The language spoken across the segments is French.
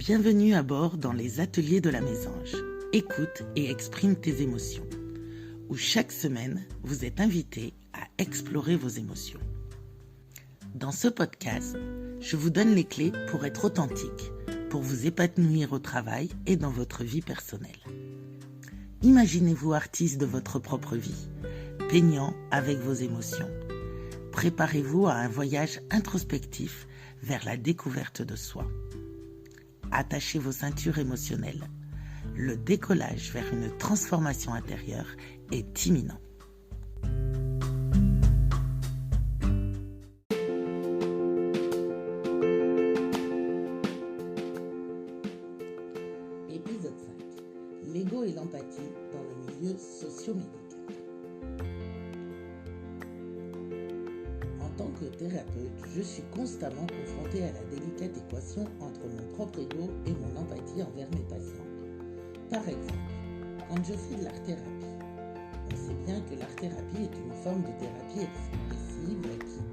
Bienvenue à bord dans les ateliers de la Mésange. Écoute et exprime tes émotions. Où chaque semaine, vous êtes invité à explorer vos émotions. Dans ce podcast, je vous donne les clés pour être authentique, pour vous épanouir au travail et dans votre vie personnelle. Imaginez-vous artiste de votre propre vie, peignant avec vos émotions. Préparez-vous à un voyage introspectif vers la découverte de soi. Attachez vos ceintures émotionnelles. Le décollage vers une transformation intérieure est imminent. Épisode 5. L'ego et l'empathie dans le milieu socio-médical. En tant que thérapeute, je suis constamment confrontée à la délicate équation entre mon propre ego et mon empathie envers mes patients. Par exemple, quand je fais de l'art-thérapie, on sait bien que l'art-thérapie est une forme de thérapie expressive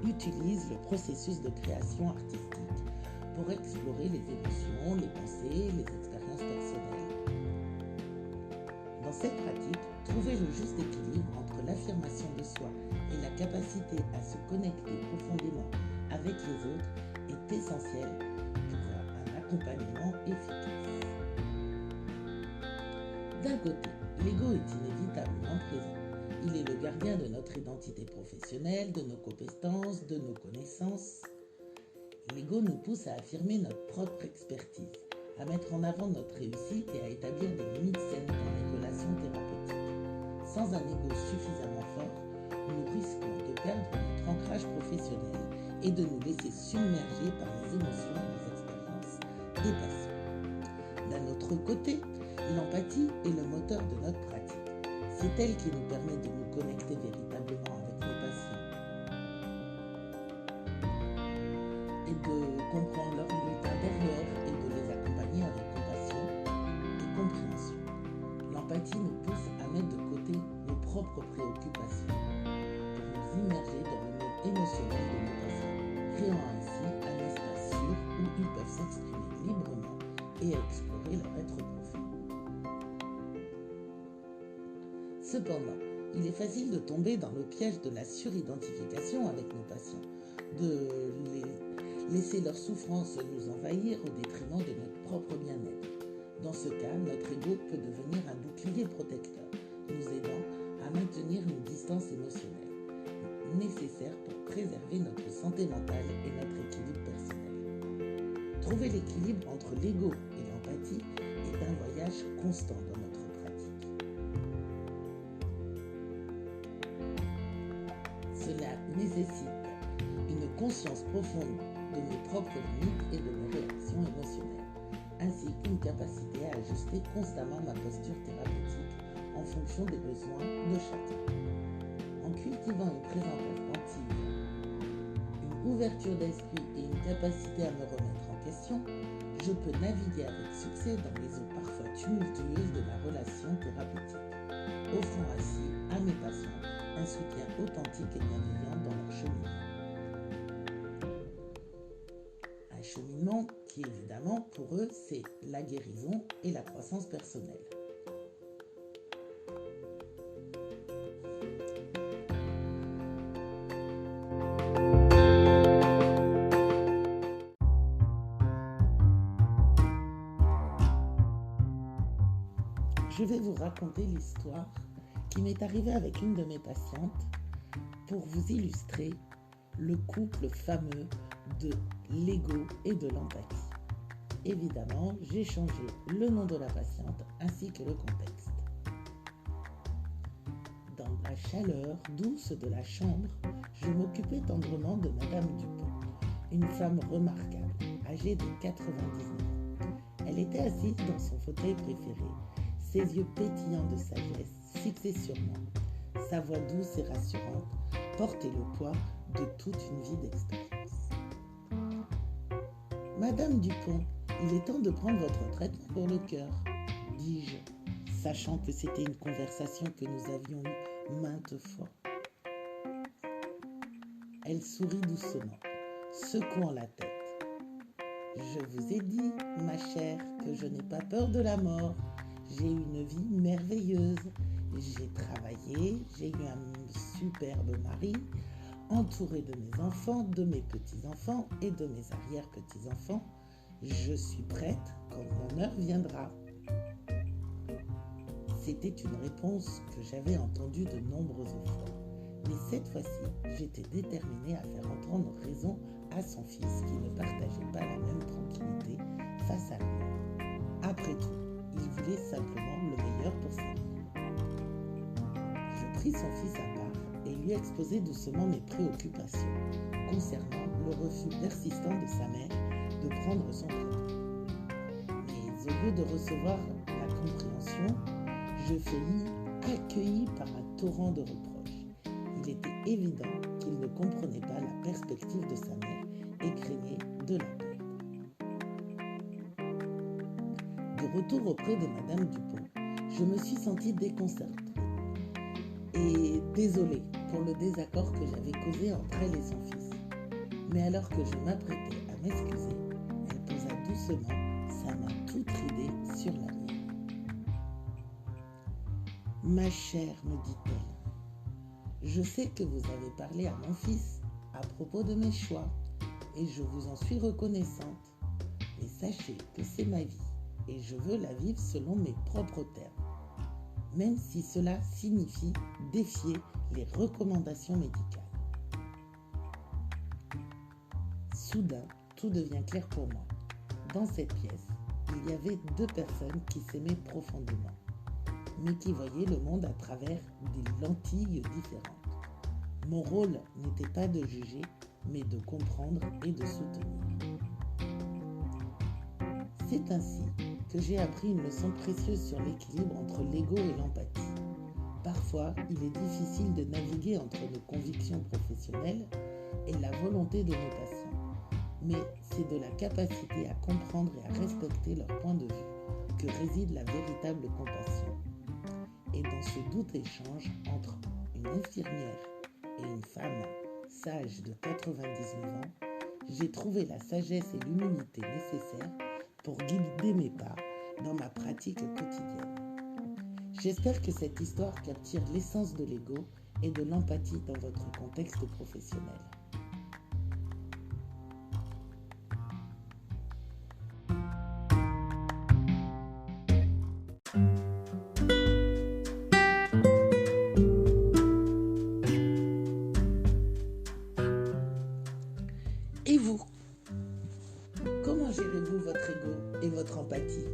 qui utilise le processus de création artistique pour explorer les émotions, les pensées, les expériences personnelles. Dans cette pratique, trouver le juste équilibre entre l'affirmation de soi et la capacité à se connecter profondément avec les autres est essentiel pour un accompagnement efficace. D'un côté, l'ego est inévitablement présent. Il est le gardien de notre identité professionnelle, de nos compétences, de nos connaissances. L'ego nous pousse à affirmer notre propre expertise, à mettre en avant notre réussite et à établir des limites saines dans les relations thérapeutiques. Sans un ego suffisamment fort, nous risquons de perdre notre ancrage professionnel et de nous laisser submerger par les émotions et les expériences des patients. D'un autre côté, l'empathie est le moteur de notre pratique. C'est elle qui nous permet de nous connecter véritablement avec nos patients et de comprendre leur lutte intérieure et de les accompagner avec compassion et compréhension. L'empathie nous pousse à mettre de côté nos propres préoccupations pour nous immerger dans le monde émotionnel de nos patients, créant ainsi un espace sûr où ils peuvent s'exprimer librement et explorer leur être profond. Cependant, il est facile de tomber dans le piège de la suridentification avec nos patients, de laisser leur souffrance nous envahir au détriment de notre propre bien-être. Dans ce cas, notre ego peut devenir un bouclier protecteur, nous aidant à maintenir une distance émotionnelle, nécessaire pour préserver notre santé mentale et notre équilibre personnel. Trouver l'équilibre entre l'ego et l'empathie est un voyage constant dans notre pratique. Cela nécessite une conscience profonde de mes propres limites et de mes réactions émotionnelles, ainsi qu'une capacité à ajuster constamment ma posture thérapeutique en fonction des besoins de chacun. En cultivant une présence attentive, une ouverture d'esprit et une capacité à me remettre en question, je peux naviguer avec succès dans les eaux parfois tumultueuses de la relation thérapeutique, offrant ainsi à mes patients un soutien authentique et bienveillant dans leur cheminement. Un cheminement qui, évidemment, pour eux, c'est la guérison et la croissance personnelle. Je vais vous raconter l'histoire qui m'est arrivée avec une de mes patientes pour vous illustrer le couple fameux de l'ego et de l'empathie. Évidemment, j'ai changé le nom de la patiente ainsi que le contexte. Dans la chaleur douce de la chambre, je m'occupais tendrement de Madame Dupont, une femme remarquable, âgée de 99 ans. Elle était assise dans son fauteuil préféré, ses yeux pétillants de sagesse fixés sur moi. Sa voix douce et rassurante portait le poids de toute une vie d'expérience. Madame Dupont, il est temps de prendre votre traitement pour le cœur, dis-je, sachant que c'était une conversation que nous avions eue maintes fois. Elle sourit doucement, secouant la tête. Je vous ai dit, ma chère, que je n'ai pas peur de la mort. J'ai eu une vie merveilleuse. J'ai travaillé, j'ai eu un superbe mari, entouré de mes enfants, de mes petits-enfants et de mes arrière-petits-enfants. Je suis prête quand mon heure viendra. C'était une réponse que j'avais entendue de nombreuses fois. Mais cette fois-ci, j'étais déterminée à faire entendre raison à son fils qui ne partageait pas la même tranquillité face à la mort. Après tout, il voulait simplement le meilleur pour sa vie. Je pris son fils à part et lui exposai doucement mes préoccupations concernant le refus persistant de sa mère de prendre son traitement. Mais au lieu de recevoir la compréhension, je fus accueilli par un torrent de reproches. Il était évident qu'il ne comprenait pas la perspective de sa mère et craignait de la perdre. De retour auprès de Madame Dupont, je me suis sentie déconcertée et désolée pour le désaccord que j'avais causé entre elle et son fils. Mais alors que je m'apprêtais à m'excuser, elle posa doucement sa main toute ridée sur la mienne. « Ma chère, me dit-elle, je sais que vous avez parlé à mon fils à propos de mes choix et je vous en suis reconnaissante. Mais sachez que c'est ma vie et je veux la vivre selon mes propres termes, même si cela signifie défier les recommandations médicales. » Soudain, tout devient clair pour moi. Dans cette pièce, il y avait deux personnes qui s'aimaient profondément, mais qui voyaient le monde à travers des lentilles différentes. Mon rôle n'était pas de juger, mais de comprendre et de soutenir. C'est ainsi que j'ai appris une leçon précieuse sur l'équilibre entre l'ego et l'empathie. Parfois, il est difficile de naviguer entre nos convictions professionnelles et la volonté de nos patients. Mais c'est de la capacité à comprendre et à respecter leur point de vue que réside la véritable compassion. Et dans ce doux échange entre une infirmière et une femme sage de 99 ans, j'ai trouvé la sagesse et l'humilité nécessaires pour guider mes pas dans ma pratique quotidienne. J'espère que cette histoire capture l'essence de l'ego et de l'empathie dans votre contexte professionnel. Et vous? Comment gérez-vous votre ego et votre empathie?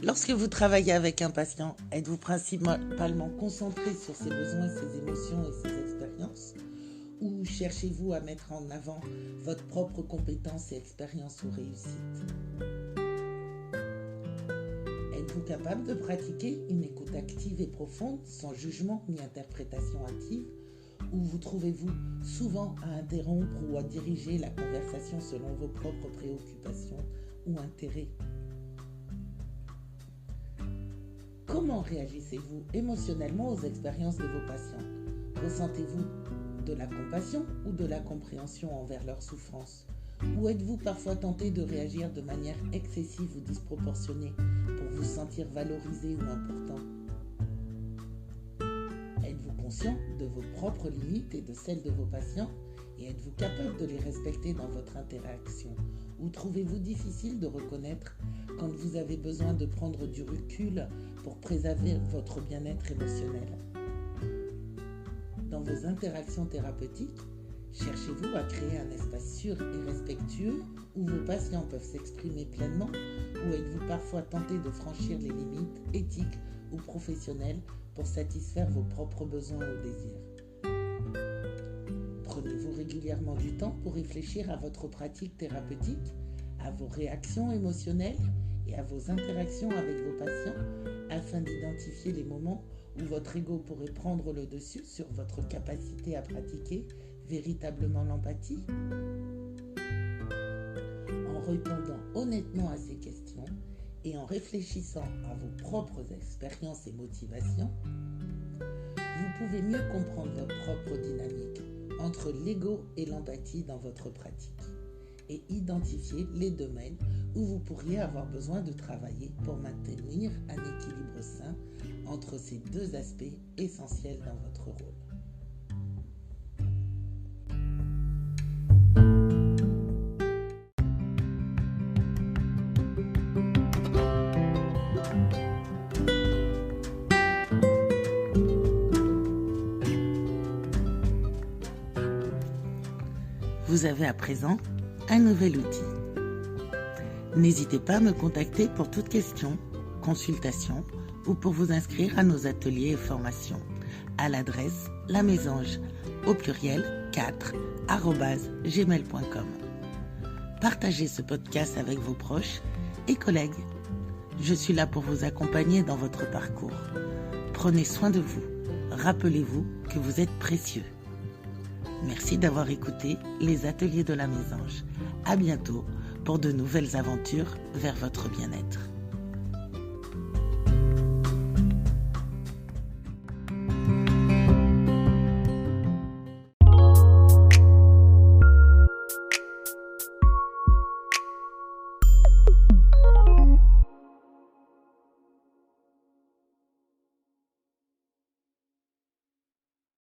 Lorsque vous travaillez avec un patient, êtes-vous principalement concentré sur ses besoins, ses émotions et ses expériences? Ou cherchez-vous à mettre en avant votre propre compétence et expérience ou réussite? Êtes-vous capable de pratiquer une écoute active et profonde, sans jugement ni interprétation hâtive? Ou vous trouvez-vous souvent à interrompre ou à diriger la conversation selon vos propres préoccupations ou intérêts? Comment réagissez-vous émotionnellement aux expériences de vos patients? Ressentez-vous de la compassion ou de la compréhension envers leurs souffrances? Ou êtes-vous parfois tenté de réagir de manière excessive ou disproportionnée pour vous sentir valorisé ou important? Êtes-vous conscient de vos propres limites et de celles de vos patients et êtes-vous capable de les respecter dans votre interaction? Ou trouvez-vous difficile de reconnaître quand vous avez besoin de prendre du recul pour préserver votre bien-être émotionnel? Dans vos interactions thérapeutiques, cherchez-vous à créer un espace sûr et respectueux où vos patients peuvent s'exprimer pleinement ou êtes-vous parfois tenté de franchir les limites éthiques ou professionnelles pour satisfaire vos propres besoins ou désirs? Prenez-vous régulièrement du temps pour réfléchir à votre pratique thérapeutique, à vos réactions émotionnelles et à vos interactions avec vos patients afin d'identifier les moments où votre ego pourrait prendre le dessus sur votre capacité à pratiquer véritablement l'empathie? En répondant honnêtement à ces questions et en réfléchissant à vos propres expériences et motivations, vous pouvez mieux comprendre votre propre dynamique entre l'ego et l'empathie dans votre pratique et identifier les domaines où vous pourriez avoir besoin de travailler pour maintenir un équilibre sain entre ces deux aspects essentiels dans votre rôle. Vous avez à présent un nouvel outil. N'hésitez pas à me contacter pour toute question, consultation ou pour vous inscrire à nos ateliers et formations à l'adresse lamésange4@gmail.com. Partagez ce podcast avec vos proches et collègues. Je suis là pour vous accompagner dans votre parcours. Prenez soin de vous. Rappelez-vous que vous êtes précieux. Merci d'avoir écouté les ateliers de la Mésange. À bientôt pour de nouvelles aventures vers votre bien-être.